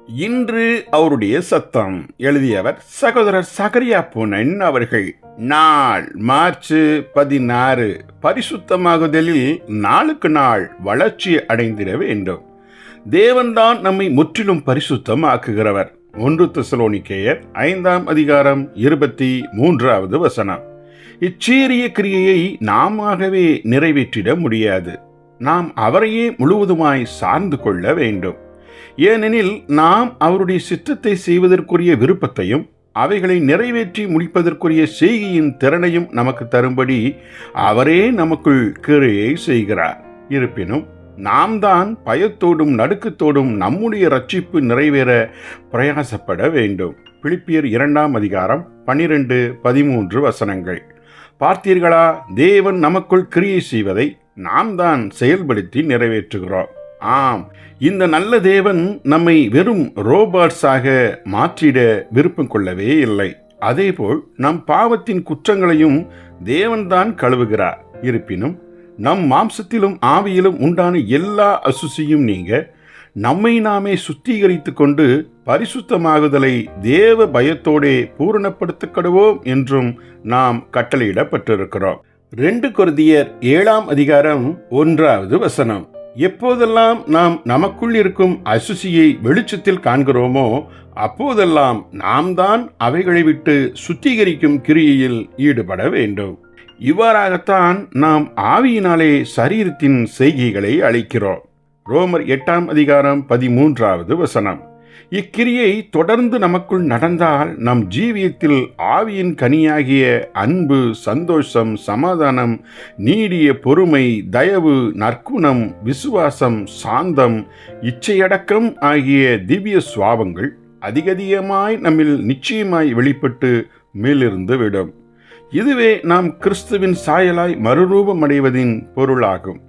இன்று அவருடைய சத்தம். எழுதியவர் சகோதரர் சகரியா பூனன் அவர்கள். நாள் மார்ச் 16. பரிசுத்தமாகுதலில் நாளுக்கு நாள் வளர்ச்சி அடைந்திட வேண்டும். தேவன்தான் நம்மை முற்றிலும் பரிசுத்தம் ஆக்குகிறவர். 1 தெசலோனிக்கேயர் 5 23. இச்சீரிய கிரியையை நாமாகவே நிறைவேற்றிட முடியாது. நாம் அவரையே முழுவதுமாய் சார்ந்து கொள்ள வேண்டும். ஏனெனில் நாம் அவருடைய சித்தத்தை செய்வதற்குரிய விருப்பத்தையும் அவைகளை நிறைவேற்றி முடிப்பதற்குரிய செய்கையின் திறனையும் நமக்கு தரும்படி அவரே நமக்குள் கிரியை செய்கிறார். இருப்பினும் நாம் தான் பயத்தோடும் நடுக்கத்தோடும் நம்முடைய ரட்சிப்பு நிறைவேற பிரயாசப்பட வேண்டும். பிலிப்பியர் 2 12-13. பார்த்தீர்களா, தேவன் நமக்குள் கிரியை செய்வதை நாம் தான் செயல்படுத்தி நிறைவேற்றுகிறோம். ஆம், இந்த நல்ல தேவன் நம்மை வெறும் ரோபாட்ஸாக மாற்றிட விருப்பம் கொள்ளவே இல்லை. அதேபோல் நம் பாவத்தின் குற்றங்களையும் தேவன்தான் கழுவுகிறார். இருப்பினும் நம் மாம்சத்திலும் ஆவியிலும் உண்டான எல்லா அசுசியும் நீங்க நம்மை நாமே சுத்திகரித்து கொண்டு பரிசுத்தமாகுதலை தேவ பயத்தோடே பூரணப்படுத்தப்படுவோம் என்றும் நாம் கட்டளையிடப்பட்டிருக்கிறோம். 2 கொரிந்தியர் 7 எப்போதெல்லாம் நாம் நமக்குள் இருக்கும் அசுசியை வெளிச்சத்தில் காண்கிறோமோ அப்போதெல்லாம் நாம் தான் அவைகளை விட்டு சுத்திகரிக்கும் கிரியையில் ஈடுபட வேண்டும். இவ்வாறாகத்தான் நாம் ஆவியினாலே சரீரத்தின் செய்கைகளை அளிக்கிறோம். ரோமர் 8 இக்கிரியை தொடர்ந்து நமக்குள் நடந்தால் நம் ஜீவியத்தில் ஆவியின் கனியாகிய அன்பு, சந்தோஷம், சமாதானம், நீடிய பொறுமை, தயவு, நற்குணம், விசுவாசம், சாந்தம், இச்சையடக்கம் ஆகிய திவ்ய சுவாபங்கள் அதிகமாய் நம்மில் நிச்சயமாய் வெளிப்பட்டு மேலிருந்து விடும். இதுவே நாம் கிறிஸ்துவின் சாயலாய் மறுரூபம் அடைவதின் பொருளாகும்.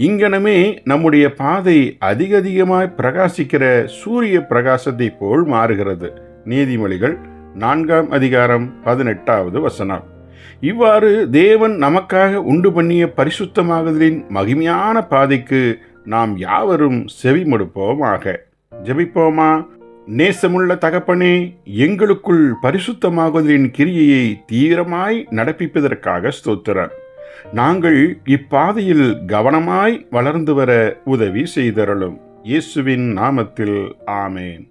இங்கனமே நம்முடைய பாதை அதிகமாய் பிரகாசிக்கிற சூரிய பிரகாசத்தை போல் மாறுகிறது. நீதிமொழிகள் 4 இவ்வாறு தேவன் நமக்காக உண்டு பண்ணிய பரிசுத்தமாகுதலின் மகிமையான பாதைக்கு நாம் யாவரும் செவிமடுப்போமாக. ஜெபிப்போமா. நேசமுள்ள தகப்பனே, எங்களுக்குள் பரிசுத்தமாகுதலின் கிரியையை தீவிரமாய் நடப்பிப்பதற்காக ஸ்தோத்திரம். நாங்கள் இப்பாதையில் கவனமாய் வளர்ந்து வர உதவி செய்தருளும். இயேசுவின் நாமத்தில் ஆமேன்.